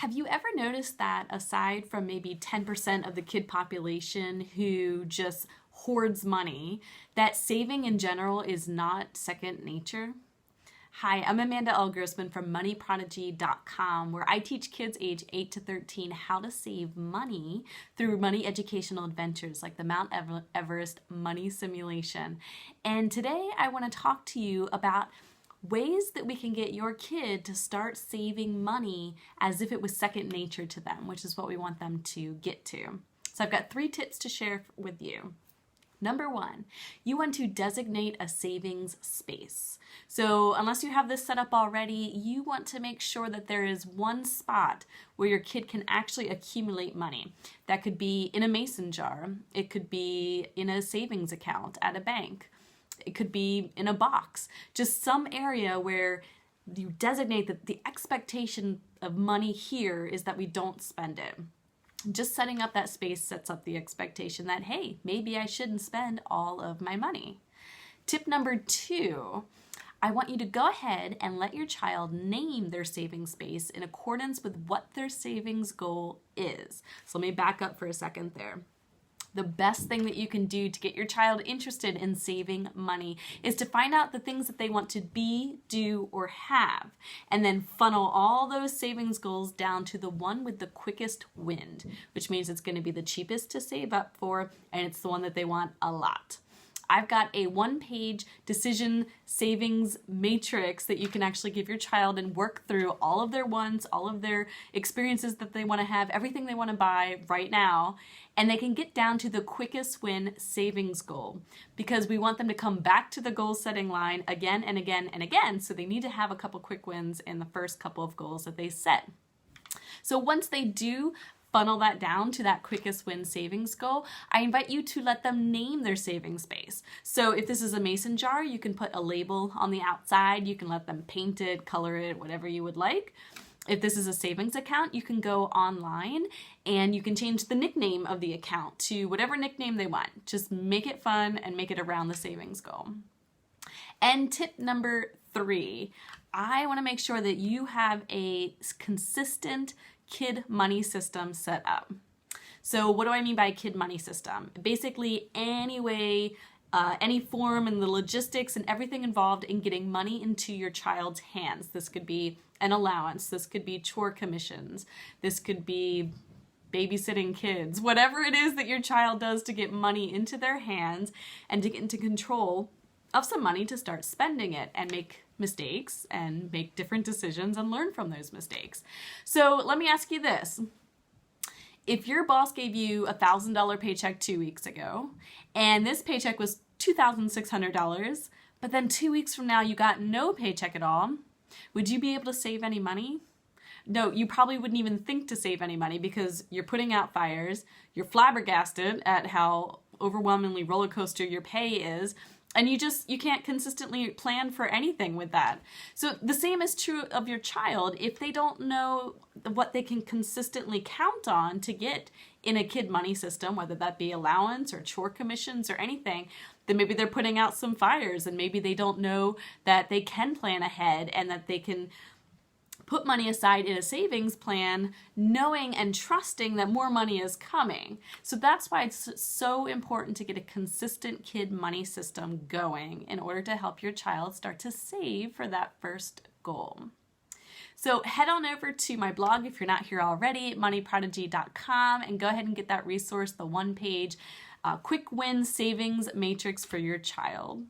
Have you ever noticed that aside from maybe 10% of the kid population who just hoards money, that saving in general is not second nature? Hi, I'm Amanda L. Grossman from moneyprodigy.com, where I teach kids age 8 to 13 how to save money through money educational adventures like the Mount Everest Money Simulation. And today I want to talk to you about ways that we can get your kid to start saving money as if it was second nature to them, which is what we want them to get to. So I've got 3 tips to share with you. Number 1, you want to designate a savings space. So unless you have this set up already, you want to make sure that there is one spot where your kid can actually accumulate money. That could be in a mason jar. It could be in a savings account at a bank. It could be in a box, just some area where you designate that the expectation of money here is that we don't spend it. Just setting up that space sets up the expectation that, hey, maybe I shouldn't spend all of my money. Tip number 2, I want you to go ahead and let your child name their savings space in accordance with what their savings goal is. So let me back up for a second there. The best thing that you can do to get your child interested in saving money is to find out the things that they want to be, do, or have, and then funnel all those savings goals down to the one with the quickest win, which means it's going to be the cheapest to save up for, and it's the one that they want a lot. I've got a 1-page decision savings matrix that you can actually give your child and work through all of their wants, all of their experiences that they want to have, everything they want to buy right now, and they can get down to the quickest win savings goal because we want them to come back to the goal setting line again and again and again, so they need to have a couple quick wins in the first couple of goals that they set. So once they do funnel that down to that quickest win savings goal, I invite you to let them name their savings space. So if this is a mason jar, you can put a label on the outside. You can let them paint it, color it, whatever you would like. If this is a savings account, you can go online and you can change the nickname of the account to whatever nickname they want. Just make it fun and make it around the savings goal. And tip number 3, I want to make sure that you have a consistent kid money system set up. So what do I mean by kid money system? Basically any way, any form and the logistics and everything involved in getting money into your child's hands. This could be an allowance, this could be chore commissions, this could be babysitting kids, whatever it is that your child does to get money into their hands and to get into control of some money to start spending it and make mistakes and make different decisions and learn from those mistakes. So let me ask you this. If your boss gave you a $1,000 paycheck 2 weeks ago, and this paycheck was $2,600, but then 2 weeks from now you got no paycheck at all, would you be able to save any money? No, you probably wouldn't even think to save any money because you're putting out fires, you're flabbergasted at how overwhelmingly roller coaster your pay is, and you can't consistently plan for anything with that. So the same is true of your child. If they don't know what they can consistently count on to get in a kid money system, whether that be allowance or chore commissions or anything, then maybe they're putting out some fires and maybe they don't know that they can plan ahead and that they can put money aside in a savings plan, knowing and trusting that more money is coming. So that's why it's so important to get a consistent kid money system going in order to help your child start to save for that first goal. So head on over to my blog if you're not here already, moneyprodigy.com, and go ahead and get that resource, the 1-page quick win savings matrix for your child.